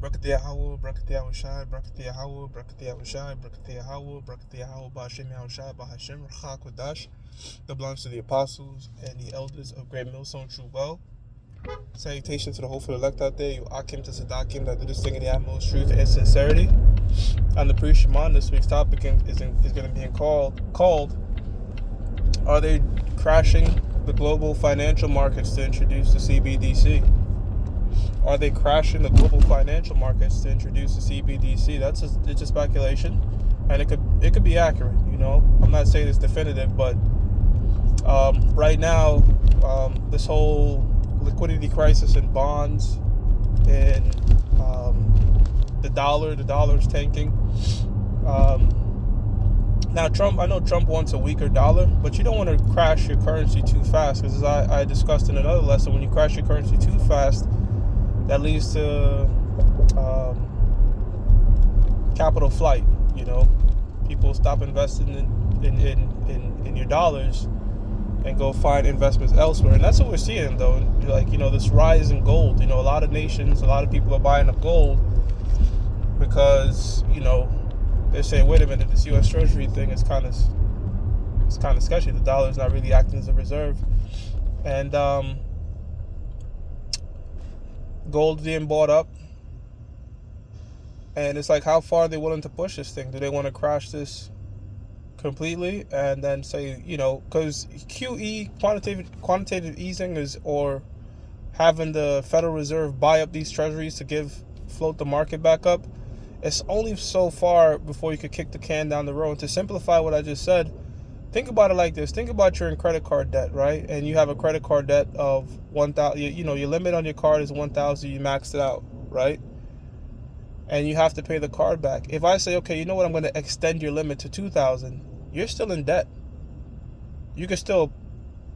Brakatia Howell, Brakatia Shai, Brakatia Howell, Brakatia Shai, Brakatia Howell, Brakatia Howell, Bashim Shai, Bahashim, Rachakodash, that belongs to the apostles and the elders of Great Millstone True Well. Salutation to the hopeful elect out there, you Akim to Sadakim that do this thing in the utmost truth and sincerity. On the pre-Shema, this week's topic is going to be called Are they crashing the global financial markets to introduce the Cbdc? Are they crashing the global financial markets to introduce the Cbdc? It's a speculation, and it could be accurate. I'm not saying it's definitive, but right now, this whole liquidity crisis in bonds and the dollar's tanking. Now, I know Trump wants a weaker dollar, but you don't want to crash your currency too fast, because as I discussed in another lesson, when you crash your currency too fast, that leads to capital flight. People stop investing in your dollars and go find investments elsewhere, and that's what we're seeing, though. This rise in gold. A lot of nations, a lot of people are buying up gold because they're saying, wait a minute, this U.S. Treasury thing is kind of sketchy. The dollar is not really acting as a reserve, and gold being bought up, and it's like, how far are they willing to push this thing? Do they want to crash this completely and then say, because QE, quantitative easing, or having the Federal Reserve buy up these treasuries to float the market back up, it's only so far before you could kick the can down the road. And to simplify what I just said, think about it like this. Think about you're in credit card debt, right? And you have a credit card debt of 1,000. Your limit on your card is 1,000. You maxed it out, right? And you have to pay the card back. If I say, okay, you know what, I'm going to extend your limit to 2,000, you're still in debt. You can still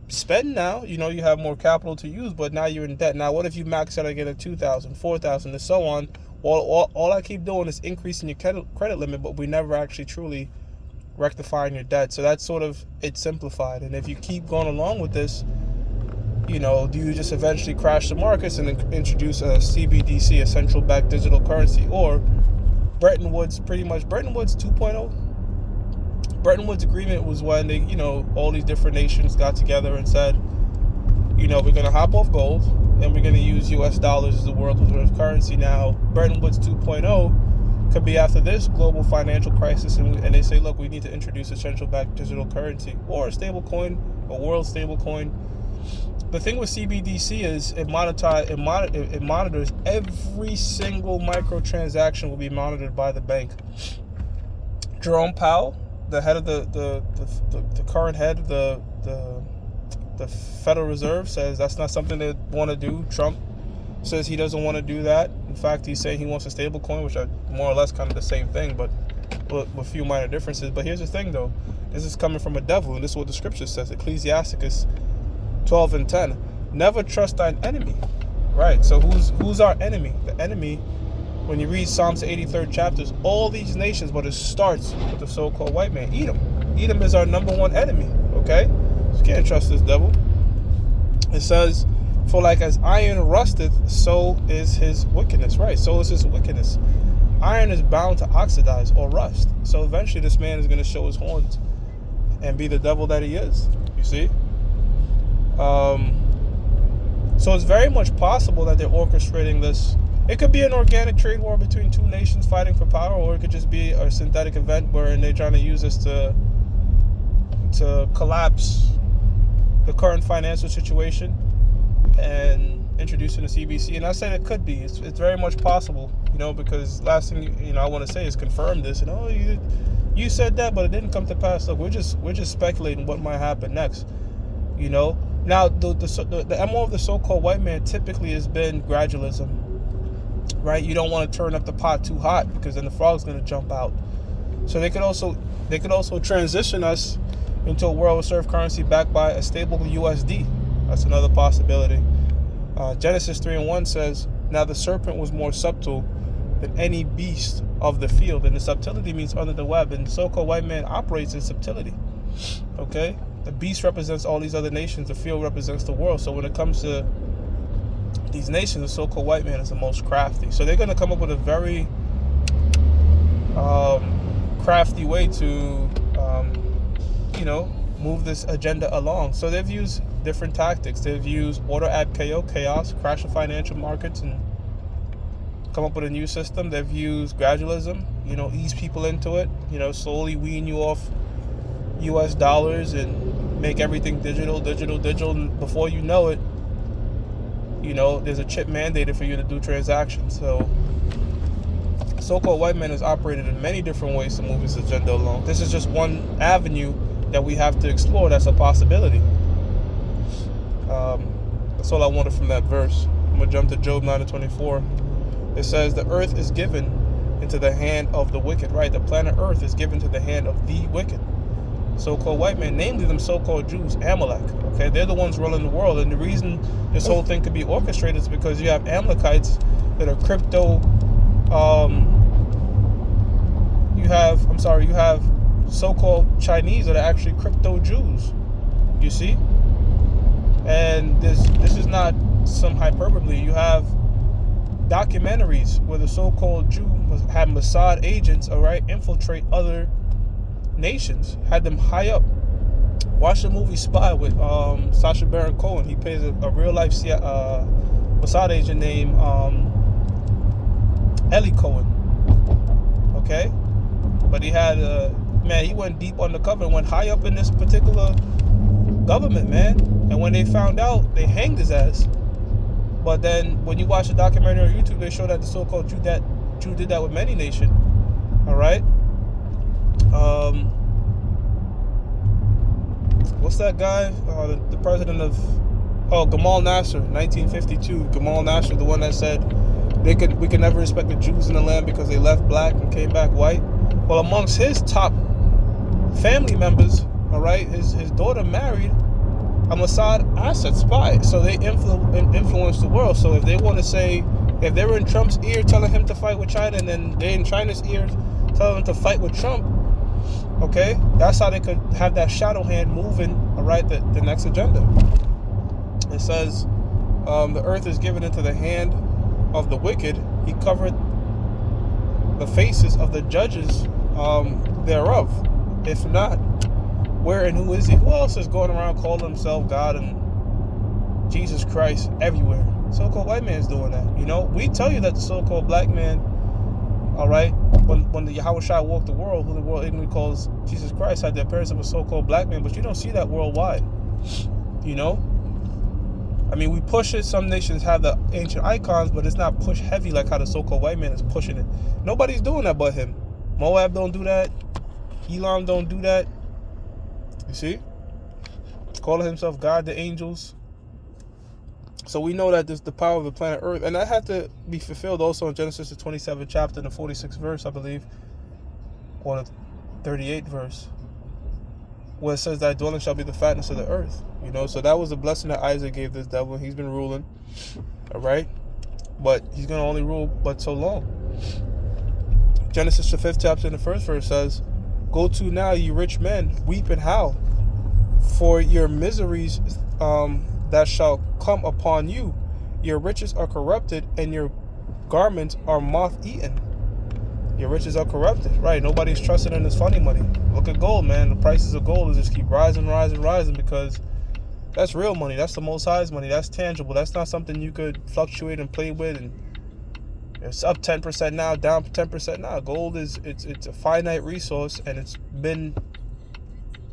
spend now. You have more capital to use, but now you're in debt. Now, what if you max out again at 2,000, 4,000, and so on? All I keep doing is increasing your credit limit, but we never actually truly rectifying your debt. So that's sort of it simplified. And if you keep going along with this, do you just eventually crash the markets and introduce a Cbdc, a central bank digital currency, or Bretton Woods 2.0? Bretton Woods agreement was when they, all these different nations got together and said, we're going to hop off gold and we're going to use US dollars as the world reserve currency. Now, Bretton Woods 2.0 could be after this global financial crisis, and they say, look, we need to introduce a central bank digital currency or a stable coin, a world stable coin. The thing with Cbdc is it monitors every single microtransaction will be monitored by the bank. Jerome Powell, the head of the current head of the Federal Reserve, says that's not something they want to do. Trump says he doesn't want to do that. In fact, he's saying he wants a stable coin, which are more or less kind of the same thing, but with a few minor differences. But here's the thing, though. This is coming from a devil, and this is what the scripture says. Ecclesiasticus 12:10. Never trust thine enemy. Right. So who's our enemy? The enemy, when you read Psalms 83rd chapters, all these nations, but it starts with the so-called white man, Edom. Edom is our number one enemy. Okay? So you can't trust this devil. It says, for like as iron rusteth, so is his wickedness. Right. So is his wickedness. Iron is bound to oxidize or rust. So eventually this man is going to show his horns and be the devil that he is. You see? So it's very much possible that they're orchestrating this. It could be an organic trade war between two nations fighting for power, or it could just be a synthetic event wherein they're trying to use this to collapse the current financial situation and introducing the CBC. And I said it could be. It's very much possible, because last thing I want to say is confirm this. You said that, but it didn't come to pass. Look, we're just speculating what might happen next. Now, the MO of the so-called white man typically has been gradualism, right? You don't want to turn up the pot too hot because then the frog's going to jump out. So they could also transition us into a world reserve currency backed by a stable USD. That's another possibility. Genesis 3:1 says, now the serpent was more subtle than any beast of the field. And the subtlety means under the web. And the so-called white man operates in subtlety. Okay? The beast represents all these other nations. The field represents the world. So when it comes to these nations, the so-called white man is the most crafty. So they're going to come up with a very crafty way to, move this agenda along. So they've used different tactics. They've used order ad chaos, crash the financial markets, and come up with a new system. They've used gradualism, ease people into it, slowly wean you off US dollars and make everything digital. And before you know it, there's a chip mandated for you to do transactions. So so-called white man has operated in many different ways to move his agenda along. This is just one avenue that we have to explore. That's a possibility. That's all I wanted from that verse. I'm going to jump to Job 9:24. It says, the earth is given into the hand of the wicked, right? The planet earth is given to the hand of the wicked. So-called white men, namely them so-called Jews, Amalek. Okay, they're the ones running the world. And the reason this whole thing could be orchestrated is because you have Amalekites that are crypto. You have so-called Chinese that are actually crypto Jews. You see? And this is not some hyperbole. You have documentaries where the so-called Jew had Mossad agents, infiltrate other nations, had them high up. Watch the movie Spy with Sacha Baron Cohen. He plays a real-life Mossad agent named Eli Cohen. Okay? But he had he went deep undercover and went high up in this particular government, man. And when they found out, they hanged his ass. But then when you watch the documentary on YouTube, they show that the so-called Jew did that with many nations. All right? What's that guy? The president of Gamal Nasser, 1952. Gamal Nasser, the one that said we could never respect the Jews in the land because they left black and came back white. Well, amongst his top family members, all right, his daughter married a Mossad asset spy. So they influence the world. So if they want to say, if they were in Trump's ear telling him to fight with China, and then they're in China's ear telling him to fight with Trump, okay, that's how they could have that shadow hand moving, all right, the next agenda. It says, the earth is given into the hand of the wicked. He covered the faces of the judges thereof. If not, where and who is he? Who else is going around calling himself God and Jesus Christ everywhere? So-called white man's doing that. We tell you that the so-called black man, all right, when the Yahweh Shai walked the world, who the world ignorantly calls Jesus Christ, had the appearance of a so-called black man, but you don't see that worldwide. We push it. Some nations have the ancient icons, but it's not pushed heavy like how the so-called white man is pushing it. Nobody's doing that but him. Moab don't do that. Elam don't do that. You see? Calling himself God, the angels. So we know that there's the power of the planet Earth. And that had to be fulfilled also in Genesis, the 27th chapter, the 46th verse, I believe. Or the 38th verse. Where it says, thy dwelling shall be the fatness of the earth. So that was the blessing that Isaac gave this devil. He's been ruling. All right? But he's going to only rule but so long. Genesis, the 5th chapter, and the 1st verse says, go to now, ye rich men, weep and howl, for your miseries that shall come upon you. Your riches are corrupted, and your garments are moth-eaten. Your riches are corrupted, right? Nobody's trusting in this funny money. Look at gold, man. The prices of gold just keep rising because that's real money. That's the Most High's money. That's tangible. That's not something you could fluctuate and play with. And it's up 10% now, down 10% now. Gold it's a finite resource, and it's been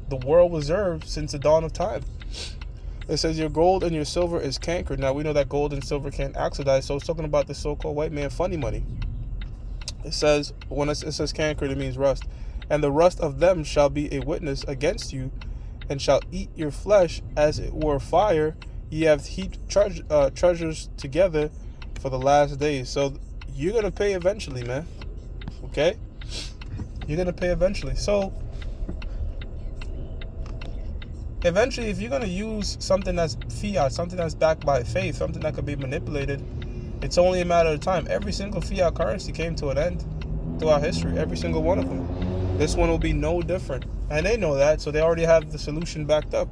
the world reserve since the dawn of time. It says your gold and your silver is cankered. Now we know that gold and silver can't oxidize, so it's talking about the so-called white man funny money. It says, when it says cankered, it means rust. And the rust of them shall be a witness against you, and shall eat your flesh as it were fire. Ye have heaped treasures together for the last days. So you're going to pay eventually, man. Okay? You're going to pay eventually. So eventually, if you're going to use something that's fiat, something that's backed by faith, something that could be manipulated, it's only a matter of time. Every single fiat currency came to an end throughout history. Every single one of them. This one will be no different. And they know that, so they already have the solution backed up.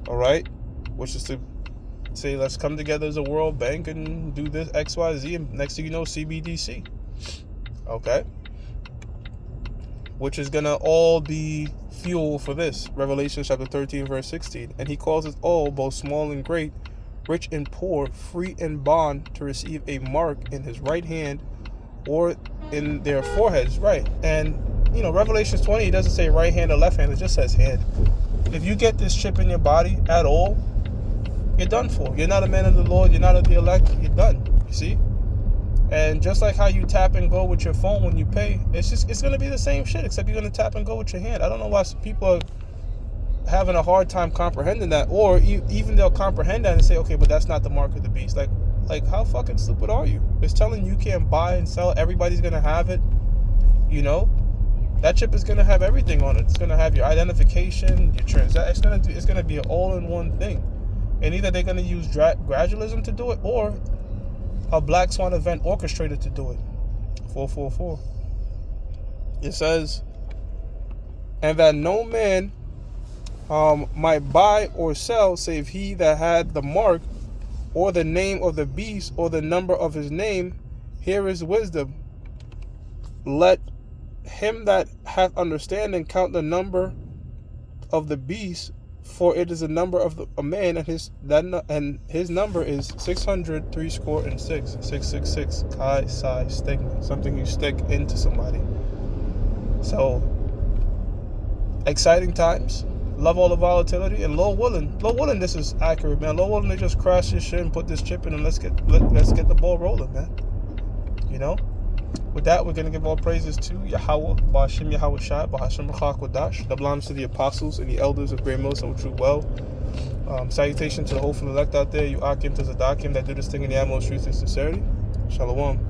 All right? Which is to say, let's come together as a world bank and do this XYZ, and next thing you know, CBDC. Okay? Which is gonna all be fuel for this. Revelation chapter 13, verse 16. And he calls us all, both small and great, rich and poor, free and bond, to receive a mark in his right hand or in their foreheads. Right. And, Revelation 20, it doesn't say right hand or left hand, it just says hand. If you get this chip in your body at all, you're done for. You're not a man of the Lord, you're not of the elect, you're done. You see? And just like how you tap and go with your phone when you pay, it's going to be the same shit, except you're going to tap and go with your hand. I don't know why people are having a hard time comprehending that, or even they'll comprehend that and say, okay, but that's not the mark of the beast. Like how fucking stupid are you? It's telling you can't buy and sell. Everybody's going to have it. That chip is going to have everything on it. It's going to have your identification, your transaction. It's going to be an all-in-one thing. And either they're going to use gradualism to do it, or a Black Swan event orchestrated to do it. 444. It says, and that no man might buy or sell save he that had the mark, or the name of the beast, or the number of his name. Here is wisdom. Let him that hath understanding count the number of the beast, for it is the number of a man, and his number is 666, 666, Chi Psi Stigma, something you stick into somebody. So exciting times. Love all the volatility, and Lord willing, this is accurate, man. Lord willing, they just crash this shit and put this chip in, and let's get the ball rolling, man. With that, we're going to give all praises to Yahweh, Ba'ashim Yahweh Shai, Ba'ashim Rachak Wadash, double honors to the apostles and the elders of Great Mills and true well. Salutation to the hopeful elect out there, you Akim to Zadakim that do this thing in the utmost truth and sincerity. Shalom.